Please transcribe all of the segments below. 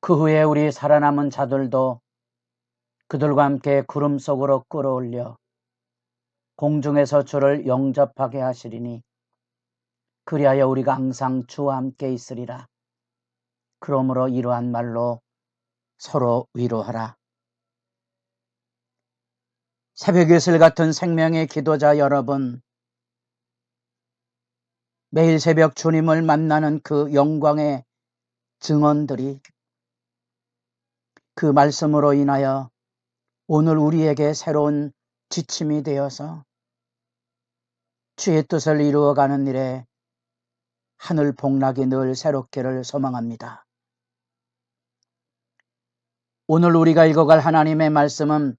그 후에 우리 살아남은 자들도 그들과 함께 구름 속으로 끌어올려 공중에서 주를 영접하게 하시리니 그리하여 우리가 항상 주와 함께 있으리라. 그러므로 이러한 말로 서로 위로하라. 새벽 이슬 같은 생명의 기도자 여러분, 매일 새벽 주님을 만나는 그 영광의 증언들이 그 말씀으로 인하여 오늘 우리에게 새로운 지침이 되어서 주의 뜻을 이루어가는 일에 하늘 복락이 늘 새롭기를 소망합니다. 오늘 우리가 읽어갈 하나님의 말씀은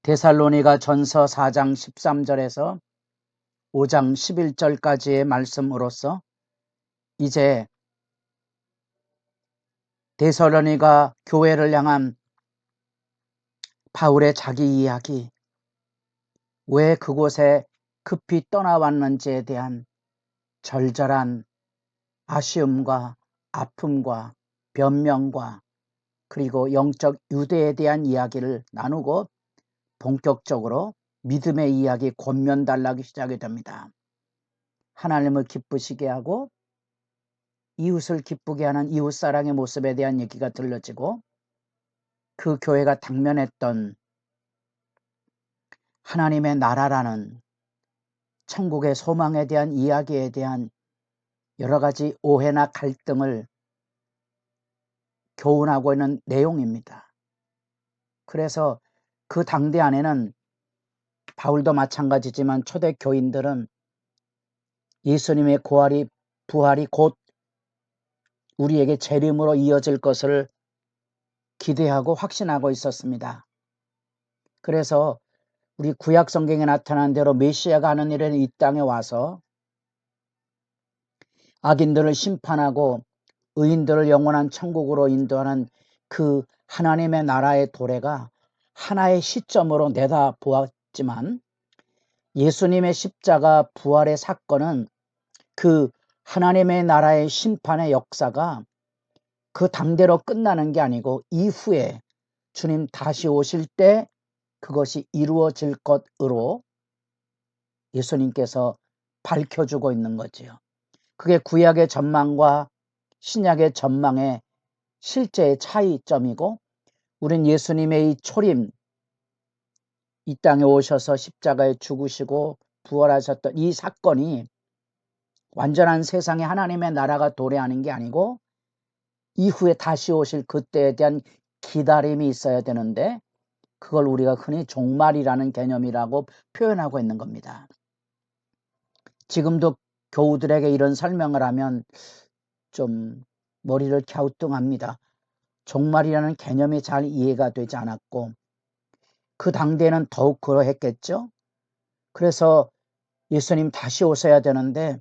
데살로니가 전서 4장 13절에서 5장 11절까지의 말씀으로서 이제 데살로니가 교회를 향한 바울의 자기 이야기, 왜 그곳에 급히 떠나왔는지에 대한 절절한 아쉬움과 아픔과 변명과 그리고 영적 유대에 대한 이야기를 나누고 본격적으로 믿음의 이야기 권면 달라기 시작이 됩니다. 하나님을 기쁘시게 하고 이웃을 기쁘게 하는 이웃사랑의 모습에 대한 얘기가 들려지고 그 교회가 당면했던 하나님의 나라라는 천국의 소망에 대한 이야기에 대한 여러 가지 오해나 갈등을 교훈하고 있는 내용입니다. 그래서 그 당대 안에는 바울도 마찬가지지만 초대 교인들은 예수님의 부활이 곧 우리에게 재림으로 이어질 것을 기대하고 확신하고 있었습니다. 그래서 우리 구약 성경에 나타난 대로 메시아가 하는 일은 이 땅에 와서 악인들을 심판하고 의인들을 영원한 천국으로 인도하는 그 하나님의 나라의 도래가 하나의 시점으로 내다보았지만 예수님의 십자가 부활의 사건은 그 하나님의 나라의 심판의 역사가 그 당대로 끝나는 게 아니고 이후에 주님 다시 오실 때 그것이 이루어질 것으로 예수님께서 밝혀주고 있는 거지요. 그게 구약의 전망과 신약의 전망의 실제의 차이점이고 우린 예수님의 이 초림, 이 땅에 오셔서 십자가에 죽으시고 부활하셨던 이 사건이 완전한 세상에 하나님의 나라가 도래하는 게 아니고 이후에 다시 오실 그때에 대한 기다림이 있어야 되는데 그걸 우리가 흔히 종말이라는 개념이라고 표현하고 있는 겁니다. 지금도 교우들에게 이런 설명을 하면 좀 머리를 갸우뚱합니다. 종말이라는 개념이 잘 이해가 되지 않았고 그 당대에는 더욱 그러했겠죠. 그래서 예수님 다시 오셔야 되는데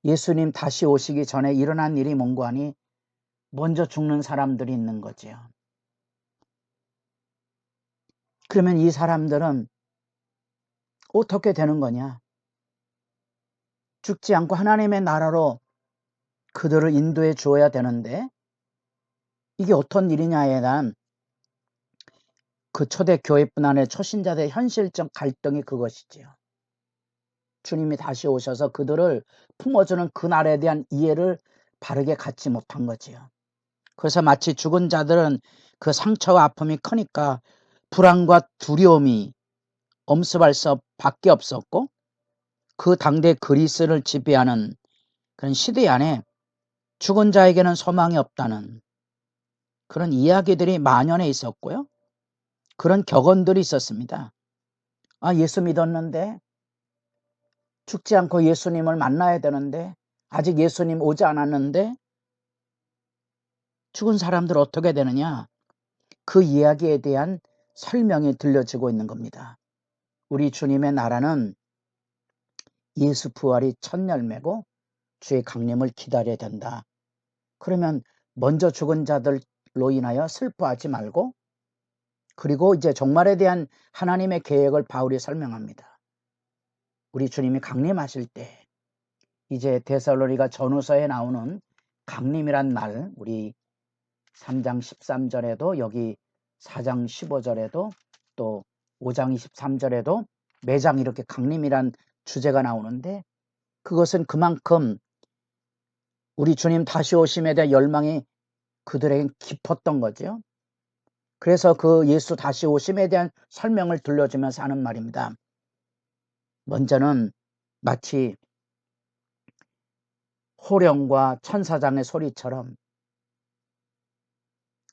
예수님 다시 오시기 전에 일어난 일이 뭔고 하니 먼저 죽는 사람들이 있는 거죠. 그러면 이 사람들은 어떻게 되는 거냐? 죽지 않고 하나님의 나라로 그들을 인도해 주어야 되는데 이게 어떤 일이냐에 대한 그 초대 교회뿐 아니라 초신자들의 현실적 갈등이 그것이지요. 주님이 다시 오셔서 그들을 품어주는 그날에 대한 이해를 바르게 갖지 못한 거지요. 그래서 마치 죽은 자들은 그 상처와 아픔이 크니까 불안과 두려움이 엄습할 수밖에 없었고 그 당대 그리스를 지배하는 그런 시대 안에 죽은 자에게는 소망이 없다는 그런 이야기들이 만연해 있었고요. 그런 격언들이 있었습니다. 아, 예수 믿었는데 죽지 않고 예수님을 만나야 되는데 아직 예수님 오지 않았는데 죽은 사람들 어떻게 되느냐? 그 이야기에 대한 설명이 들려지고 있는 겁니다. 우리 주님의 나라는 예수 부활이 첫 열매고 주의 강림을 기다려야 된다. 그러면 먼저 죽은 자들로 인하여 슬퍼하지 말고 그리고 이제 종말에 대한 하나님의 계획을 바울이 설명합니다. 우리 주님이 강림하실 때 이제 데살로니가 전후서에 나오는 강림이란 말 우리 3장 13절에도 여기 4장 15절에도 또 5장 23절에도 매장 이렇게 강림이란 주제가 나오는데 그것은 그만큼 우리 주님 다시 오심에 대한 열망이 그들에겐 깊었던 거죠. 그래서 그 예수 다시 오심에 대한 설명을 들려주면서 하는 말입니다. 먼저는 마치 호령과 천사장의 소리처럼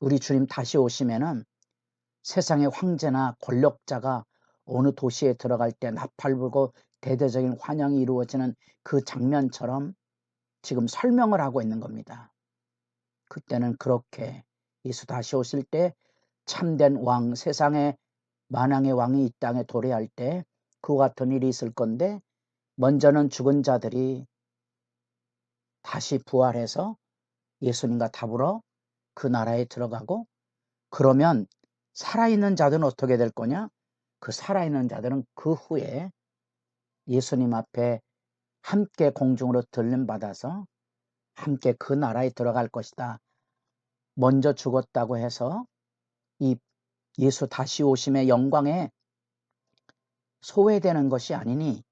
우리 주님 다시 오시면은 세상의 황제나 권력자가 어느 도시에 들어갈 때 나팔 불고 대대적인 환영이 이루어지는 그 장면처럼 지금 설명을 하고 있는 겁니다. 그때는 그렇게 예수 다시 오실 때 참된 왕, 세상의 만왕의 왕이 이 땅에 도래할 때 그와 같은 일이 있을 건데 먼저는 죽은 자들이 다시 부활해서 예수님과 더불어 그 나라에 들어가고 그러면 살아있는 자들은 어떻게 될 거냐? 그 살아있는 자들은 그 후에 예수님 앞에 함께 공중으로 들림받아서 함께 그 나라에 들어갈 것이다. 먼저 죽었다고 해서 이 예수 다시 오심의 영광에 소외되는 것이 아니니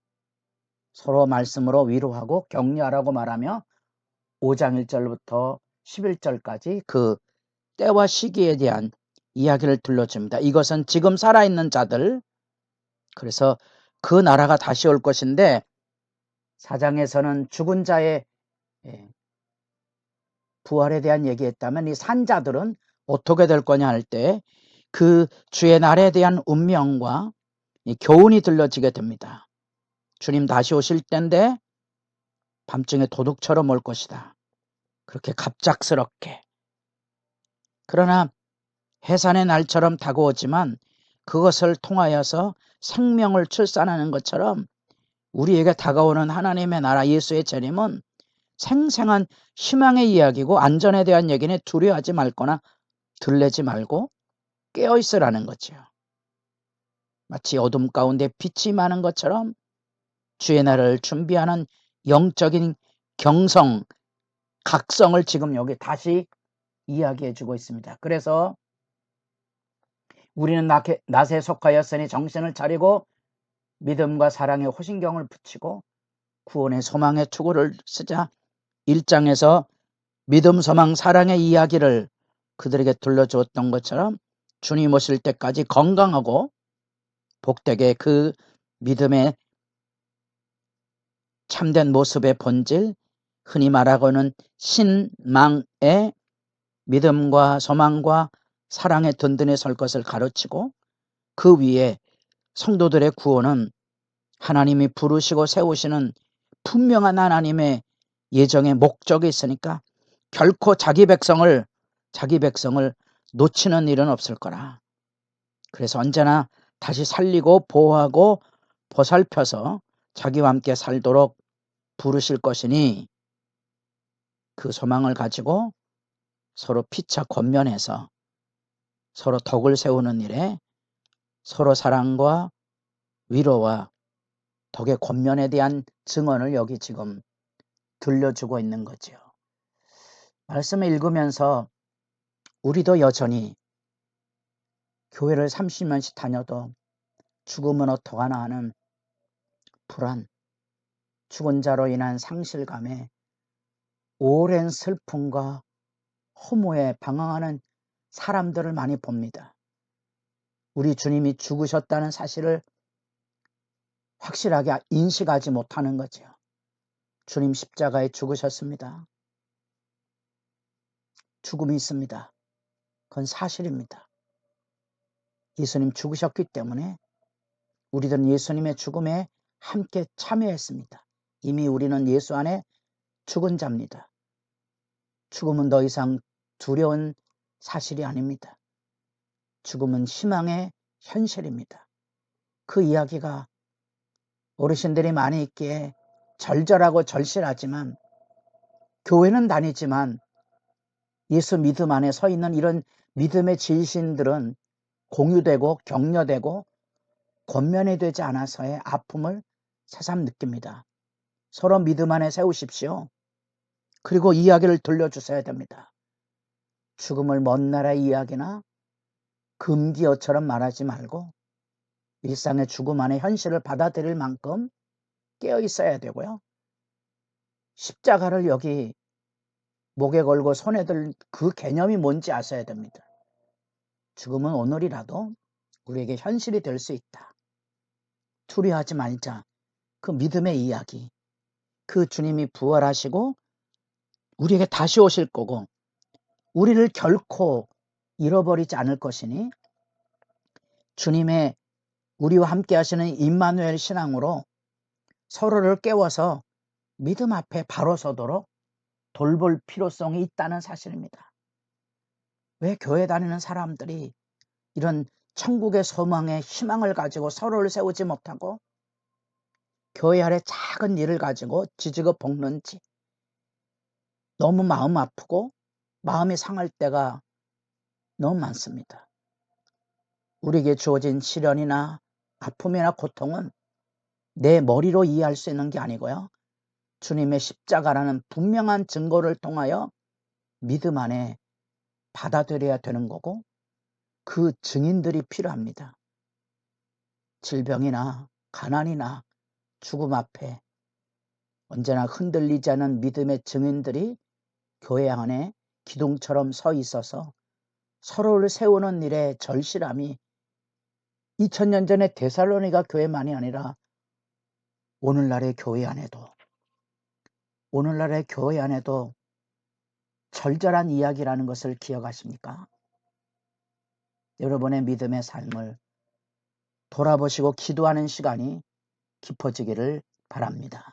서로 말씀으로 위로하고 격려하라고 말하며 5장 1절부터 11절까지 그 때와 시기에 대한 이야기를 들려줍니다. 이것은 지금 살아있는 자들, 그래서 그 나라가 다시 올 것인데 4장에서는 죽은 자의 부활에 대한 얘기했다면 이 산자들은 어떻게 될 거냐 할 때 그 주의 날에 대한 운명과 교훈이 들려지게 됩니다. 주님 다시 오실 때인데 밤중에 도둑처럼 올 것이다. 그렇게 갑작스럽게. 그러나 해산의 날처럼 다가오지만 그것을 통하여서 생명을 출산하는 것처럼 우리에게 다가오는 하나님의 나라 예수의 재림은 생생한 희망의 이야기고 안전에 대한 얘기는 두려워하지 말거나 들레지 말고 깨어있으라는 거죠. 마치 어둠 가운데 빛이 많은 것처럼 주의 날을 준비하는 영적인 경성, 각성을 지금 여기 다시 이야기해 주고 있습니다. 그래서 우리는 낫에 속하였으니 정신을 차리고 믿음과 사랑에 호신경을 붙이고 구원의 소망의 투구를 쓰자. 1장에서 믿음, 소망, 사랑의 이야기를 그들에게 들려주었던 것처럼 주님 오실 때까지 건강하고 복되게 그 믿음의 참된 모습의 본질, 흔히 말하고는 신망의 믿음과 소망과 사랑의 든든에 설 것을 가르치고 그 위에 성도들의 구원은 하나님이 부르시고 세우시는 분명한 하나님의 예정의 목적이 있으니까 결코 자기 백성을 놓치는 일은 없을 거라. 그래서 언제나 다시 살리고 보호하고 보살펴서 자기와 함께 살도록 부르실 것이니 그 소망을 가지고 서로 피차 권면해서 서로 덕을 세우는 일에 서로 사랑과 위로와 덕의 권면에 대한 증언을 여기 지금 들려주고 있는 거죠. 말씀을 읽으면서 우리도 여전히 교회를 30년씩 다녀도 죽으면 어떡하나 하는 불안, 죽은 자로 인한 상실감에 오랜 슬픔과 허무에 방황하는 사람들을 많이 봅니다. 우리 주님이 죽으셨다는 사실을 확실하게 인식하지 못하는 거죠. 주님 십자가에 죽으셨습니다. 죽음이 있습니다. 그건 사실입니다. 예수님 죽으셨기 때문에 우리들은 예수님의 죽음에 함께 참여했습니다. 이미 우리는 예수 안에 죽은 자입니다. 죽음은 더 이상 두려운 사실이 아닙니다. 죽음은 희망의 현실입니다. 그 이야기가 어르신들이 많이 있기에 절절하고 절실하지만 교회는 다니지만 예수 믿음 안에 서 있는 이런 믿음의 지신들은 공유되고 격려되고 권면이 되지 않아서의 아픔을 새삼 느낍니다. 서로 믿음 안에 세우십시오. 그리고 이야기를 들려주셔야 됩니다. 죽음을 먼 나라의 이야기나 금기어처럼 말하지 말고 일상의 죽음 안의 현실을 받아들일 만큼 깨어 있어야 되고요. 십자가를 여기 목에 걸고 손에 들 그 개념이 뭔지 아셔야 됩니다. 죽음은 오늘이라도 우리에게 현실이 될 수 있다. 두려워하지 말자. 그 믿음의 이야기. 그 주님이 부활하시고 우리에게 다시 오실 거고 우리를 결코 잃어버리지 않을 것이니 주님의 우리와 함께 하시는 임마누엘 신앙으로 서로를 깨워서 믿음 앞에 바로 서도록 돌볼 필요성이 있다는 사실입니다. 왜 교회 다니는 사람들이 이런 천국의 소망에 희망을 가지고 서로를 세우지 못하고 교회 안에 작은 일을 가지고 지지고 볶는지 너무 마음 아프고 마음이 상할 때가 너무 많습니다. 우리에게 주어진 시련이나 아픔이나 고통은 내 머리로 이해할 수 있는 게 아니고요. 주님의 십자가라는 분명한 증거를 통하여 믿음 안에 받아들여야 되는 거고 그 증인들이 필요합니다. 질병이나 가난이나 죽음 앞에 언제나 흔들리지 않은 믿음의 증인들이 교회 안에 기둥처럼 서 있어서 서로를 세우는 일에 절실함이 2000년 전의 데살로니가 교회만이 아니라 오늘날의 교회 안에도 절절한 이야기라는 것을 기억하십니까? 여러분의 믿음의 삶을 돌아보시고 기도하는 시간이 깊어지기를 바랍니다.